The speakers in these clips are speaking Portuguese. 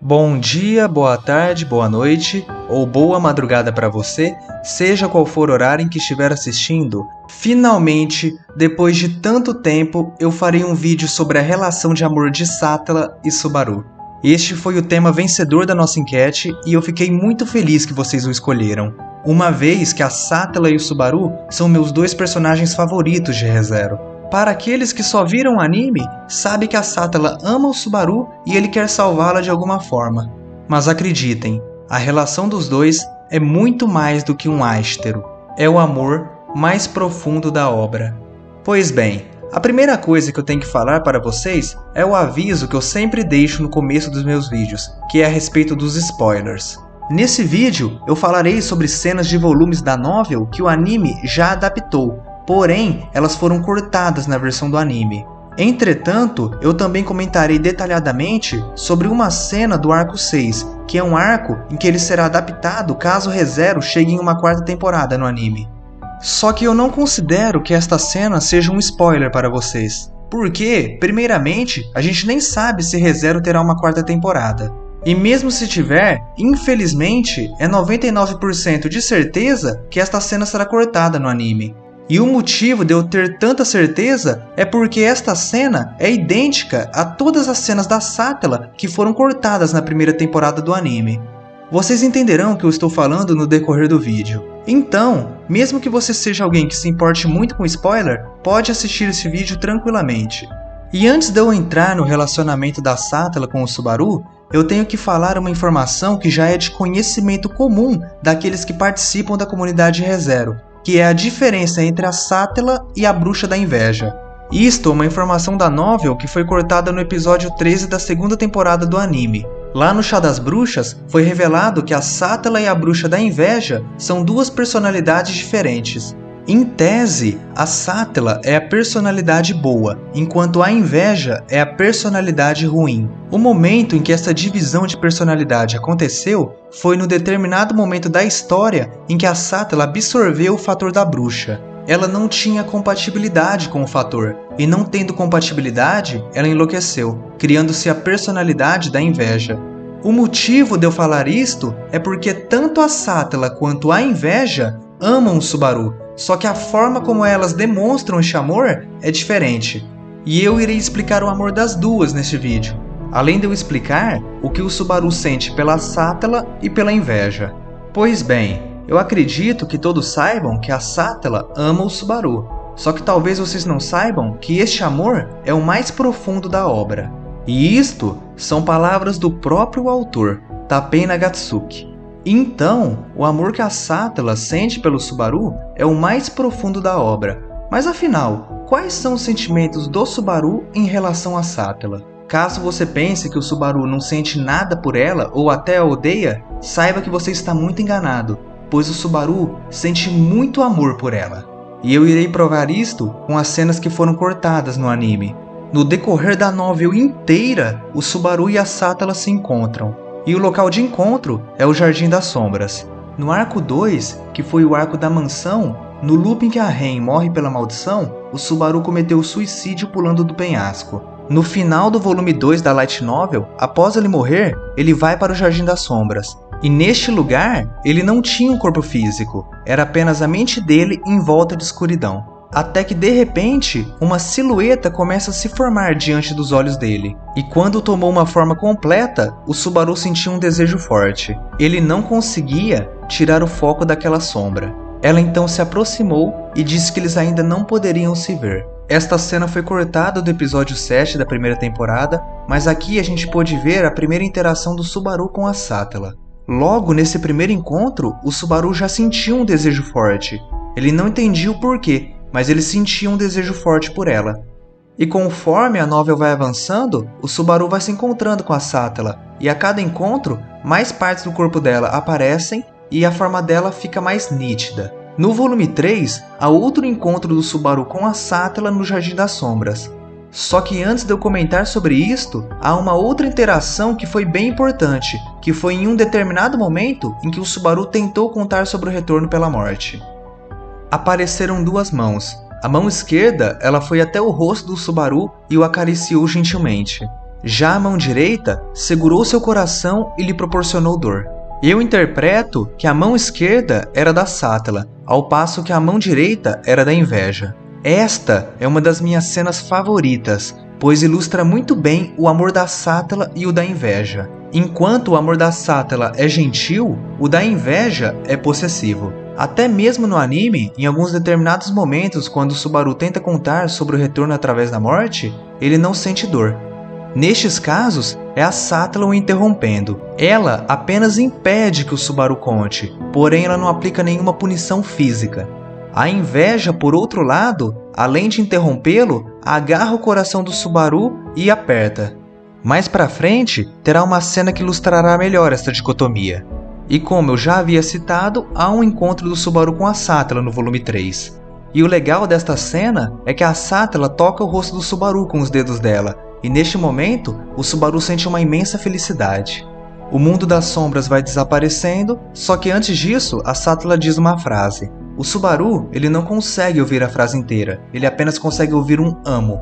Bom dia, boa tarde, boa noite ou boa madrugada para você, seja qual for o horário em que estiver assistindo. Finalmente, depois de tanto tempo, eu farei um vídeo sobre a relação de amor de Satella e Subaru. Este foi o tema vencedor da nossa enquete e eu fiquei muito feliz que vocês o escolheram, uma vez que a Satella e o Subaru são meus dois personagens favoritos de ReZero. Para aqueles que só viram o anime, sabe que a Satella ama o Subaru e ele quer salvá-la de alguma forma. Mas acreditem, a relação dos dois é muito mais do que um ástero. É o amor mais profundo da obra. Pois bem, a primeira coisa que eu tenho que falar para vocês é o aviso que eu sempre deixo no começo dos meus vídeos, que é a respeito dos spoilers. Nesse vídeo, eu falarei sobre cenas de volumes da novel que o anime já adaptou, porém, elas foram cortadas na versão do anime. Entretanto, eu também comentarei detalhadamente sobre uma cena do arco 6, que é um arco em que ele será adaptado caso ReZero chegue em uma quarta temporada no anime. Só que eu não considero que esta cena seja um spoiler para vocês, porque, primeiramente, a gente nem sabe se ReZero terá uma quarta temporada. E mesmo se tiver, infelizmente, é 99% de certeza que esta cena será cortada no anime. E o motivo de eu ter tanta certeza é porque esta cena é idêntica a todas as cenas da Satella que foram cortadas na primeira temporada do anime. Vocês entenderão o que eu estou falando no decorrer do vídeo. Então, mesmo que você seja alguém que se importe muito com spoiler, pode assistir esse vídeo tranquilamente. E antes de eu entrar no relacionamento da Satella com o Subaru, eu tenho que falar uma informação que já é de conhecimento comum daqueles que participam da comunidade ReZero, que é a diferença entre a Satella e a Bruxa da Inveja. Isto é uma informação da novel que foi cortada no episódio 13 da segunda temporada do anime. Lá no Chá das Bruxas, foi revelado que a Satella e a Bruxa da Inveja são duas personalidades diferentes. Em tese, a Satella é a personalidade boa, enquanto a Inveja é a personalidade ruim. O momento em que essa divisão de personalidade aconteceu foi no determinado momento da história em que a Satella absorveu o fator da bruxa. Ela não tinha compatibilidade com o fator, e não tendo compatibilidade, ela enlouqueceu, criando-se a personalidade da Inveja. O motivo de eu falar isto é porque tanto a Satella quanto a Inveja amam o Subaru, só que a forma como elas demonstram esse amor é diferente. E eu irei explicar o amor das duas neste vídeo, além de eu explicar o que o Subaru sente pela Satella e pela Inveja. Pois bem, eu acredito que todos saibam que a Satella ama o Subaru, só que talvez vocês não saibam que este amor é o mais profundo da obra. E isto são palavras do próprio autor, Tapei Nagatsuki. Então, o amor que a Satella sente pelo Subaru é o mais profundo da obra. Mas afinal, quais são os sentimentos do Subaru em relação a Satella? Caso você pense que o Subaru não sente nada por ela ou até a odeia, saiba que você está muito enganado, pois o Subaru sente muito amor por ela. E eu irei provar isto com as cenas que foram cortadas no anime. No decorrer da novel inteira, o Subaru e a Satella se encontram. E o local de encontro é o Jardim das Sombras. No arco 2, que foi o arco da mansão, no loop em que a Ren morre pela maldição, o Subaru cometeu suicídio pulando do penhasco. No final do volume 2 da Light Novel, após ele morrer, ele vai para o Jardim das Sombras. E neste lugar, ele não tinha um corpo físico, era apenas a mente dele em volta de escuridão. Até que de repente, uma silhueta começa a se formar diante dos olhos dele. E quando tomou uma forma completa, o Subaru sentiu um desejo forte. Ele não conseguia tirar o foco daquela sombra. Ela então se aproximou e disse que eles ainda não poderiam se ver. Esta cena foi cortada do episódio 7 da primeira temporada, mas aqui a gente pôde ver a primeira interação do Subaru com a Satella. Logo nesse primeiro encontro, o Subaru já sentiu um desejo forte. Ele não entendia o porquê, mas ele sentia um desejo forte por ela. E conforme a novel vai avançando, o Subaru vai se encontrando com a Satella, e a cada encontro, mais partes do corpo dela aparecem e a forma dela fica mais nítida. No volume 3, há outro encontro do Subaru com a Satella no Jardim das Sombras. Só que antes de eu comentar sobre isto, há uma outra interação que foi bem importante, que foi em um determinado momento em que o Subaru tentou contar sobre o retorno pela morte. Apareceram duas mãos. A mão esquerda, ela foi até o rosto do Subaru e o acariciou gentilmente. Já a mão direita segurou seu coração e lhe proporcionou dor. Eu interpreto que a mão esquerda era da Sátala, ao passo que a mão direita era da inveja. Esta é uma das minhas cenas favoritas, pois ilustra muito bem o amor da Sátala e o da inveja. Enquanto o amor da Sátala é gentil, o da inveja é possessivo. Até mesmo no anime, em alguns determinados momentos, quando Subaru tenta contar sobre o retorno através da morte, ele não sente dor. Nestes casos, é a Sátala o interrompendo. Ela apenas impede que o Subaru conte, porém ela não aplica nenhuma punição física. A inveja, por outro lado, além de interrompê-lo, agarra o coração do Subaru e aperta. Mais pra frente, terá uma cena que ilustrará melhor esta dicotomia. E como eu já havia citado, há um encontro do Subaru com a Sátala no volume 3. E o legal desta cena é que a Sátala toca o rosto do Subaru com os dedos dela, e neste momento, o Subaru sente uma imensa felicidade. O mundo das sombras vai desaparecendo, só que antes disso, a Sátala diz uma frase. O Subaru, ele não consegue ouvir a frase inteira, ele apenas consegue ouvir um amo.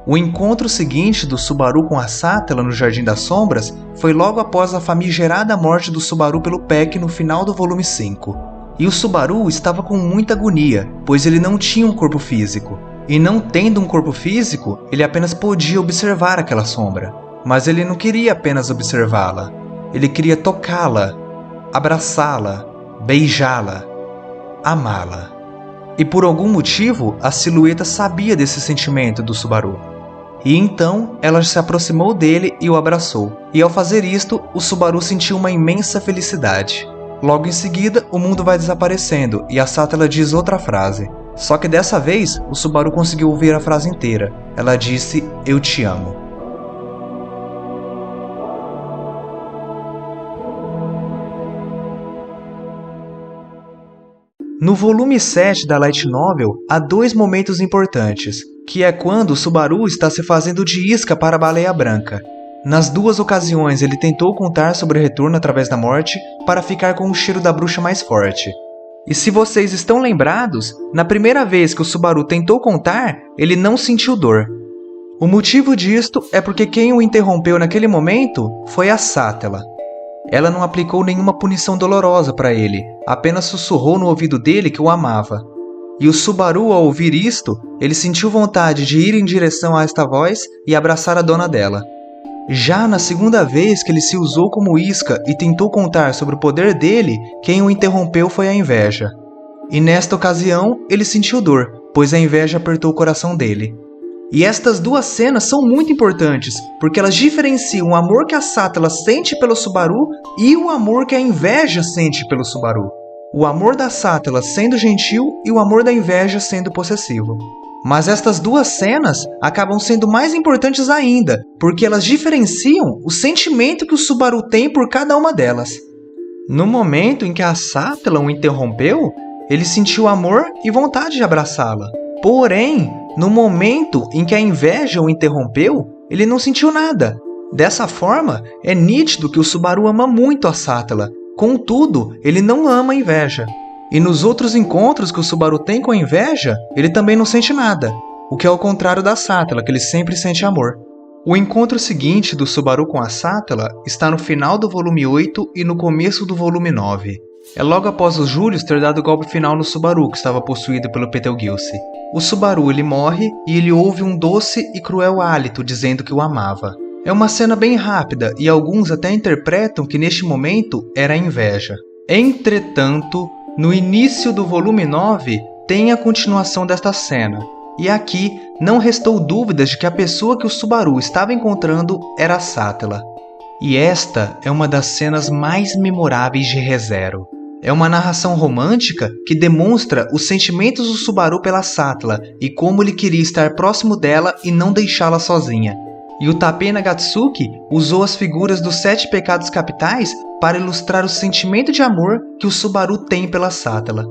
O encontro seguinte do Subaru com a Sátala no Jardim das Sombras foi logo após a famigerada morte do Subaru pelo Peck no final do volume 5. E o Subaru estava com muita agonia, pois ele não tinha um corpo físico. E não tendo um corpo físico, ele apenas podia observar aquela sombra. Mas ele não queria apenas observá-la. Ele queria tocá-la, abraçá-la, beijá-la, amá-la. E por algum motivo, a silhueta sabia desse sentimento do Subaru. E então, ela se aproximou dele e o abraçou. E ao fazer isto, o Subaru sentiu uma imensa felicidade. Logo em seguida, o mundo vai desaparecendo e a Sátala diz outra frase. Só que dessa vez, o Subaru conseguiu ouvir a frase inteira. Ela disse, eu te amo. No volume 7 da Light Novel, há dois momentos importantes, que é quando o Subaru está se fazendo de isca para a Baleia Branca. Nas duas ocasiões, ele tentou contar sobre o retorno através da morte para ficar com o cheiro da bruxa mais forte. E se vocês estão lembrados, na primeira vez que o Subaru tentou contar, ele não sentiu dor. O motivo disto é porque quem o interrompeu naquele momento foi a Sátala. Ela não aplicou nenhuma punição dolorosa para ele, apenas sussurrou no ouvido dele que o amava. E o Subaru, ao ouvir isto, ele sentiu vontade de ir em direção a esta voz e abraçar a dona dela. Já na segunda vez que ele se usou como isca e tentou contar sobre o poder dele, quem o interrompeu foi a inveja. E nesta ocasião, ele sentiu dor, pois a inveja apertou o coração dele. E estas duas cenas são muito importantes, porque elas diferenciam o amor que a Sátala sente pelo Subaru e o amor que a inveja sente pelo Subaru. O amor da Sátala sendo gentil e o amor da inveja sendo possessivo. Mas estas duas cenas acabam sendo mais importantes ainda, porque elas diferenciam o sentimento que o Subaru tem por cada uma delas. No momento em que a Sátala o interrompeu, ele sentiu amor e vontade de abraçá-la. Porém, no momento em que a inveja o interrompeu, ele não sentiu nada. Dessa forma, é nítido que o Subaru ama muito a Sátala. Contudo, ele não ama a inveja. E nos outros encontros que o Subaru tem com a inveja, ele também não sente nada, o que é o contrário da Sátala, que ele sempre sente amor. O encontro seguinte do Subaru com a Sátala está no final do volume 8 e no começo do volume 9. É logo após o Julius ter dado o golpe final no Subaru, que estava possuído pelo Betelgeuse. O Subaru ele morre e ele ouve um doce e cruel hálito dizendo que o amava. É uma cena bem rápida e alguns até interpretam que neste momento era a inveja. Entretanto, no início do volume 9, tem a continuação desta cena, e aqui não restou dúvidas de que a pessoa que o Subaru estava encontrando era a Sátala. E esta é uma das cenas mais memoráveis de Re:Zero. É uma narração romântica que demonstra os sentimentos do Subaru pela Sátala e como ele queria estar próximo dela e não deixá-la sozinha. E o Tappei Nagatsuki usou as figuras dos 7 pecados capitais para ilustrar o sentimento de amor que o Subaru tem pela Sátala.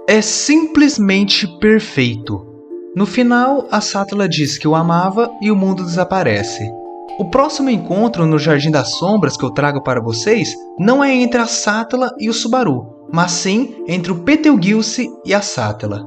É simplesmente perfeito. No final, a Sátala diz que o amava e o mundo desaparece. O próximo encontro no Jardim das Sombras que eu trago para vocês não é entre a Sátala e o Subaru, mas sim entre o Betelgeuse e a Sátala.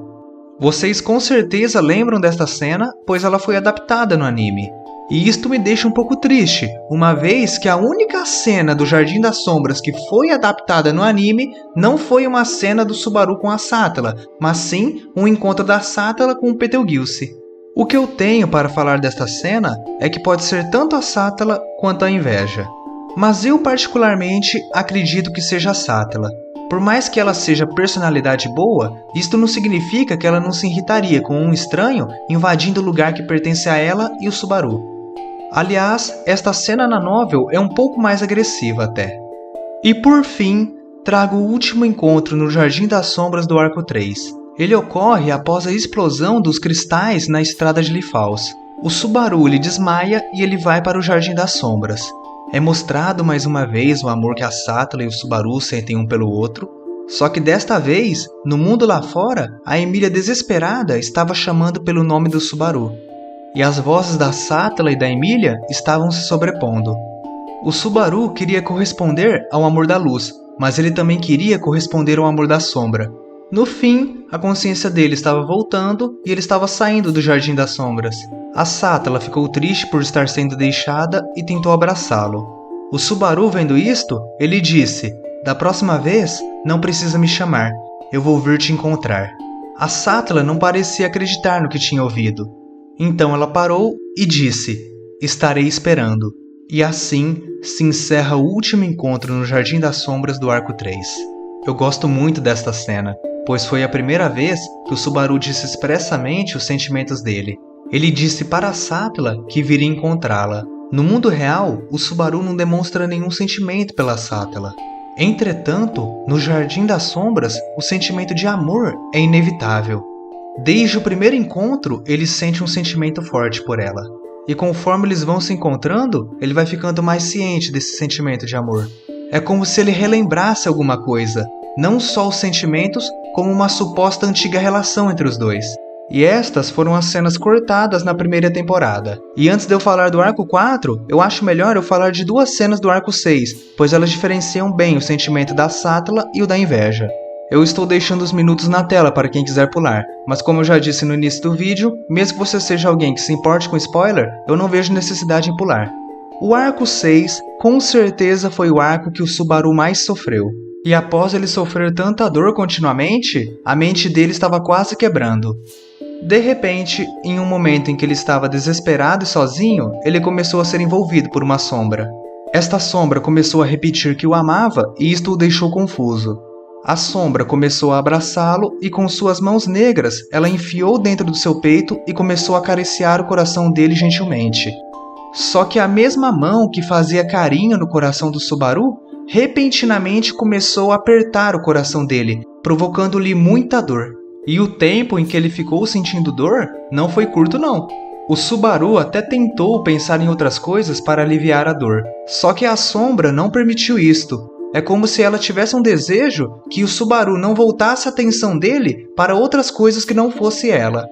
Vocês com certeza lembram desta cena, pois ela foi adaptada no anime. E isto me deixa um pouco triste, uma vez que a única cena do Jardim das Sombras que foi adaptada no anime não foi uma cena do Subaru com a Satela, mas sim um encontro da Satela com o Betelgeuse. O que eu tenho para falar desta cena é que pode ser tanto a Satela quanto a inveja. Mas eu particularmente acredito que seja a Satela. Por mais que ela seja personalidade boa, isto não significa que ela não se irritaria com um estranho invadindo o lugar que pertence a ela e o Subaru. Aliás, esta cena na novel é um pouco mais agressiva até. E por fim, trago o último encontro no Jardim das Sombras do Arco 3. Ele ocorre após a explosão dos cristais na estrada de Leafhouse. O Subaru ele desmaia e ele vai para o Jardim das Sombras. É mostrado mais uma vez o amor que a Satela e o Subaru sentem um pelo outro, só que desta vez, no mundo lá fora, a Emília desesperada estava chamando pelo nome do Subaru, e as vozes da Satela e da Emília estavam se sobrepondo. O Subaru queria corresponder ao amor da luz, mas ele também queria corresponder ao amor da sombra. No fim, a consciência dele estava voltando e ele estava saindo do Jardim das Sombras. A Satela ficou triste por estar sendo deixada e tentou abraçá-lo. O Subaru, vendo isto, ele disse: "Da próxima vez, não precisa me chamar, eu vou vir te encontrar." A Satela não parecia acreditar no que tinha ouvido. Então ela parou e disse: "Estarei esperando." E assim se encerra o último encontro no Jardim das Sombras do Arco 3. Eu gosto muito desta cena, pois foi a primeira vez que o Subaru disse expressamente os sentimentos dele. Ele disse para a Satela que viria encontrá-la. No mundo real, o Subaru não demonstra nenhum sentimento pela Satela. Entretanto, no Jardim das Sombras, o sentimento de amor é inevitável. Desde o primeiro encontro, ele sente um sentimento forte por ela. E conforme eles vão se encontrando, ele vai ficando mais ciente desse sentimento de amor. É como se ele relembrasse alguma coisa, não só os sentimentos, como uma suposta antiga relação entre os dois. E estas foram as cenas cortadas na primeira temporada. E antes de eu falar do arco 4, eu acho melhor eu falar de duas cenas do arco 6, pois elas diferenciam bem o sentimento da Satela e o da inveja. Eu estou deixando os minutos na tela para quem quiser pular, mas como eu já disse no início do vídeo, mesmo que você seja alguém que se importe com spoiler, eu não vejo necessidade em pular. O arco 6, com certeza foi o arco que o Subaru mais sofreu. E após ele sofrer tanta dor continuamente, a mente dele estava quase quebrando. De repente, em um momento em que ele estava desesperado e sozinho, ele começou a ser envolvido por uma sombra. Esta sombra começou a repetir que o amava e isto o deixou confuso. A sombra começou a abraçá-lo e com suas mãos negras, ela enfiou dentro do seu peito e começou a acariciar o coração dele gentilmente. Só que a mesma mão que fazia carinho no coração do Subaru, repentinamente começou a apertar o coração dele, provocando-lhe muita dor. E o tempo em que ele ficou sentindo dor não foi curto não. O Subaru até tentou pensar em outras coisas para aliviar a dor, só que a sombra não permitiu isto. É como se ela tivesse um desejo que o Subaru não voltasse a atenção dele para outras coisas que não fosse ela.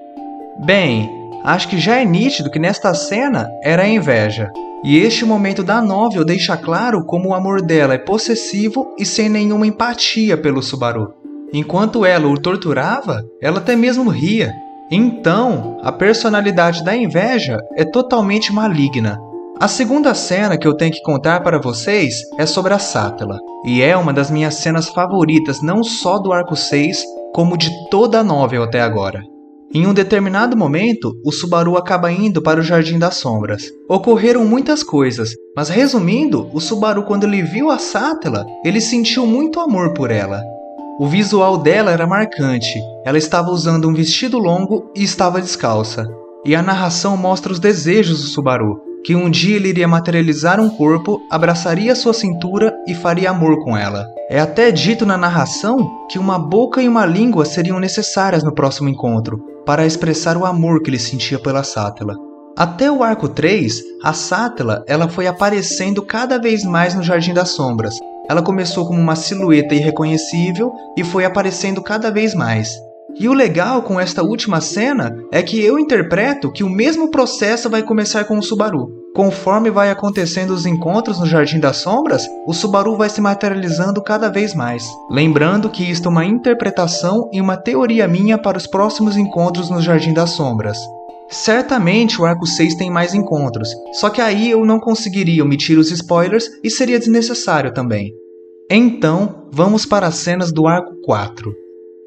Bem, acho que já é nítido que nesta cena era a inveja. E este momento da novel deixa claro como o amor dela é possessivo e sem nenhuma empatia pelo Subaru. Enquanto ela o torturava, ela até mesmo ria. Então, a personalidade da inveja é totalmente maligna. A segunda cena que eu tenho que contar para vocês é sobre a Satela, e é uma das minhas cenas favoritas não só do arco 6, como de toda a novel até agora. Em um determinado momento, o Subaru acaba indo para o Jardim das Sombras. Ocorreram muitas coisas, mas resumindo, o Subaru quando ele viu a Satela, ele sentiu muito amor por ela. O visual dela era marcante, ela estava usando um vestido longo e estava descalça. E a narração mostra os desejos do Subaru, que um dia ele iria materializar um corpo, abraçaria sua cintura e faria amor com ela. É até dito na narração que uma boca e uma língua seriam necessárias no próximo encontro, para expressar o amor que ele sentia pela Satela. Até o arco 3, a Satela ela foi aparecendo cada vez mais no Jardim das Sombras. Ela começou como uma silhueta irreconhecível e foi aparecendo cada vez mais. E o legal com esta última cena é que eu interpreto que o mesmo processo vai começar com o Subaru. Conforme vai acontecendo os encontros no Jardim das Sombras, o Subaru vai se materializando cada vez mais. Lembrando que isto é uma interpretação e uma teoria minha para os próximos encontros no Jardim das Sombras. Certamente o arco 6 tem mais encontros, só que aí eu não conseguiria omitir os spoilers e seria desnecessário também. Então, vamos para as cenas do arco 4.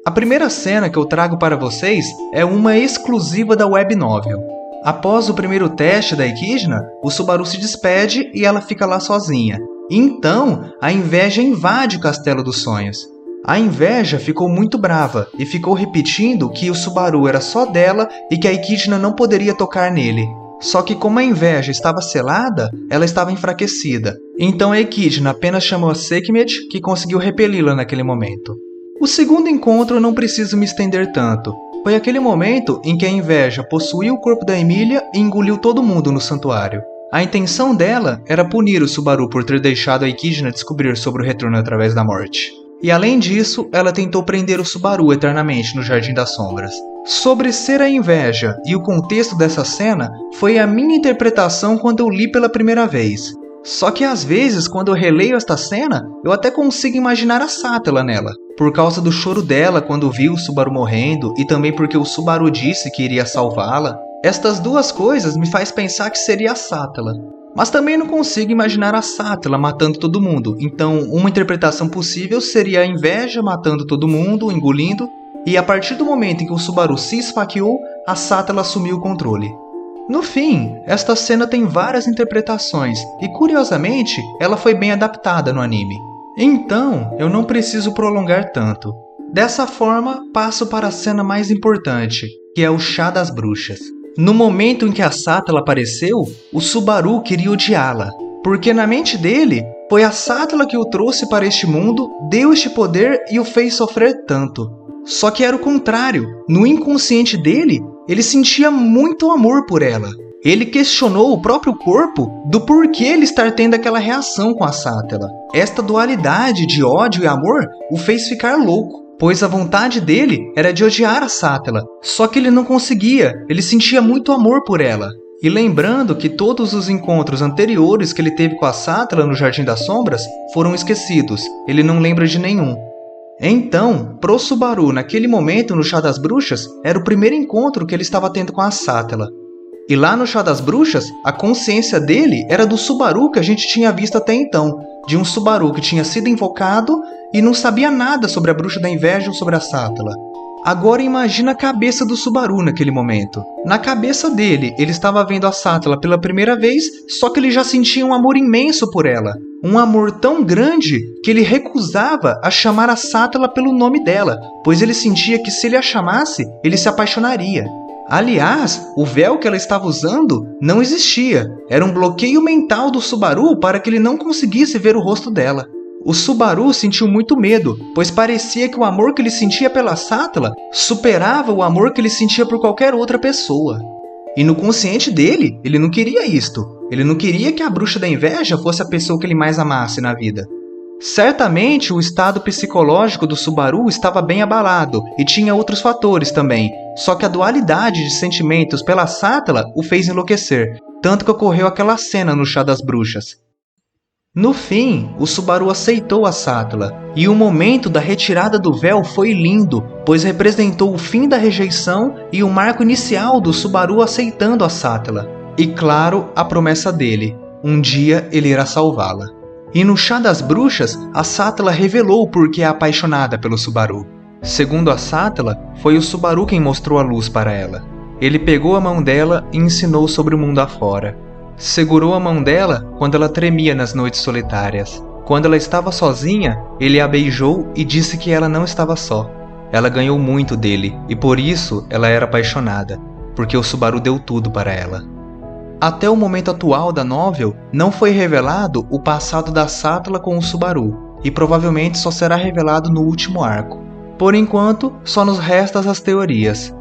A primeira cena que eu trago para vocês é uma exclusiva da web novel. Após o primeiro teste da Equidna, o Subaru se despede e ela fica lá sozinha. Então, a inveja invade o Castelo dos Sonhos. A inveja ficou muito brava e ficou repetindo que o Subaru era só dela e que a Equidna não poderia tocar nele. Só que como a inveja estava selada, ela estava enfraquecida. Então a Equidna apenas chamou a Sekhmet, que conseguiu repeli-la naquele momento. O segundo encontro não preciso me estender tanto. Foi aquele momento em que a inveja possuiu o corpo da Emilia e engoliu todo mundo no santuário. A intenção dela era punir o Subaru por ter deixado a Equidna descobrir sobre o retorno através da morte. E além disso, ela tentou prender o Subaru eternamente no Jardim das Sombras. Sobre ser a inveja e o contexto dessa cena foi a minha interpretação quando eu li pela primeira vez. Só que às vezes, quando eu releio esta cena, eu até consigo imaginar a Satella nela, por causa do choro dela quando viu o Subaru morrendo e também porque o Subaru disse que iria salvá-la. Estas duas coisas me faz pensar que seria a Satella. Mas também não consigo imaginar a Satella matando todo mundo, então uma interpretação possível seria a inveja matando todo mundo, engolindo, e a partir do momento em que o Subaru se esfaqueou, a Satella assumiu o controle. No fim, esta cena tem várias interpretações, e curiosamente, ela foi bem adaptada no anime. Então, eu não preciso prolongar tanto. Dessa forma, passo para a cena mais importante, que é o Chá das Bruxas. No momento em que a Satella apareceu, o Subaru queria odiá-la, porque na mente dele, foi a Satella que o trouxe para este mundo, deu este poder e o fez sofrer tanto. Só que era o contrário, no inconsciente dele, ele sentia muito amor por ela. Ele questionou o próprio corpo do porquê ele estar tendo aquela reação com a Satella. Esta dualidade de ódio e amor o fez ficar louco, pois a vontade dele era de odiar a Satella, só que ele não conseguia, ele sentia muito amor por ela. E lembrando que todos os encontros anteriores que ele teve com a Satella no Jardim das Sombras foram esquecidos, ele não lembra de nenhum. Então, pro Subaru, naquele momento no Chá das Bruxas, era o primeiro encontro que ele estava tendo com a Satella. E lá no Chá das Bruxas, a consciência dele era do Subaru que a gente tinha visto até então, de um Subaru que tinha sido invocado e não sabia nada sobre a Bruxa da Inveja ou sobre a Satella. Agora imagina a cabeça do Subaru naquele momento. Na cabeça dele, ele estava vendo a Satella pela primeira vez, só que ele já sentia um amor imenso por ela. Um amor tão grande que ele recusava a chamar a Satella pelo nome dela, pois ele sentia que se ele a chamasse, ele se apaixonaria. Aliás, o véu que ela estava usando não existia. Era um bloqueio mental do Subaru para que ele não conseguisse ver o rosto dela. O Subaru sentiu muito medo, pois parecia que o amor que ele sentia pela Satella superava o amor que ele sentia por qualquer outra pessoa. E no consciente dele, ele não queria isto. Ele não queria que a Bruxa da Inveja fosse a pessoa que ele mais amasse na vida. Certamente o estado psicológico do Subaru estava bem abalado e tinha outros fatores também, só que a dualidade de sentimentos pela Satella o fez enlouquecer, tanto que ocorreu aquela cena no Chá das Bruxas. No fim, o Subaru aceitou a Satella, e o momento da retirada do véu foi lindo, pois representou o fim da rejeição e o marco inicial do Subaru aceitando a Satella. E claro, a promessa dele, um dia ele irá salvá-la. E no Chá das Bruxas, a Satella revelou o porquê é apaixonada pelo Subaru. Segundo a Satella, foi o Subaru quem mostrou a luz para ela. Ele pegou a mão dela e ensinou sobre o mundo afora. Segurou a mão dela quando ela tremia nas noites solitárias. Quando ela estava sozinha, ele a beijou e disse que ela não estava só. Ela ganhou muito dele e por isso ela era apaixonada, porque o Subaru deu tudo para ela. Até o momento atual da novel, não foi revelado o passado da Satella com o Subaru, e provavelmente só será revelado no último arco. Por enquanto, só nos restam as teorias.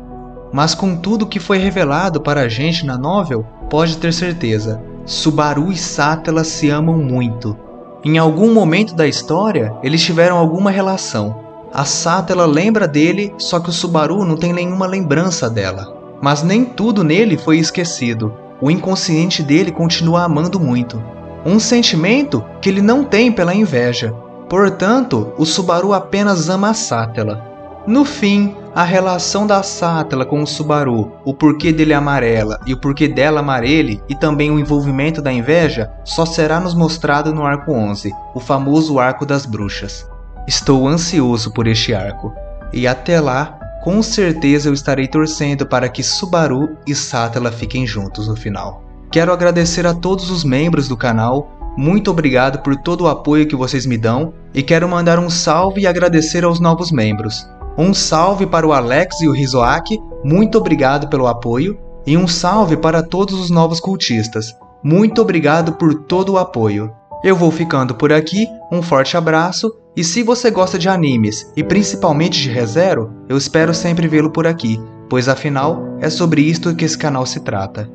Mas com tudo que foi revelado para a gente na novel, pode ter certeza, Subaru e Satella se amam muito. Em algum momento da história, eles tiveram alguma relação. A Satella lembra dele, só que o Subaru não tem nenhuma lembrança dela. Mas nem tudo nele foi esquecido. O inconsciente dele continua amando muito. Um sentimento que ele não tem pela inveja. Portanto, o Subaru apenas ama a Satella. No fim, A relação da Sátala com o Subaru, o porquê dele amar ela e o porquê dela amar ele, e também o envolvimento da inveja, só será nos mostrado no arco 11, o famoso arco das bruxas. Estou ansioso por este arco, e até lá, com certeza eu estarei torcendo para que Subaru e Sátala fiquem juntos no final. Quero agradecer a todos os membros do canal, muito obrigado por todo o apoio que vocês me dão, e quero mandar um salve e agradecer aos novos membros. Um salve para o Alex e o Rizoaki, muito obrigado pelo apoio, e um salve para todos os novos cultistas. Muito obrigado por todo o apoio. Eu vou ficando por aqui, um forte abraço, e se você gosta de animes, e principalmente de ReZero, eu espero sempre vê-lo por aqui, pois afinal é sobre isto que esse canal se trata.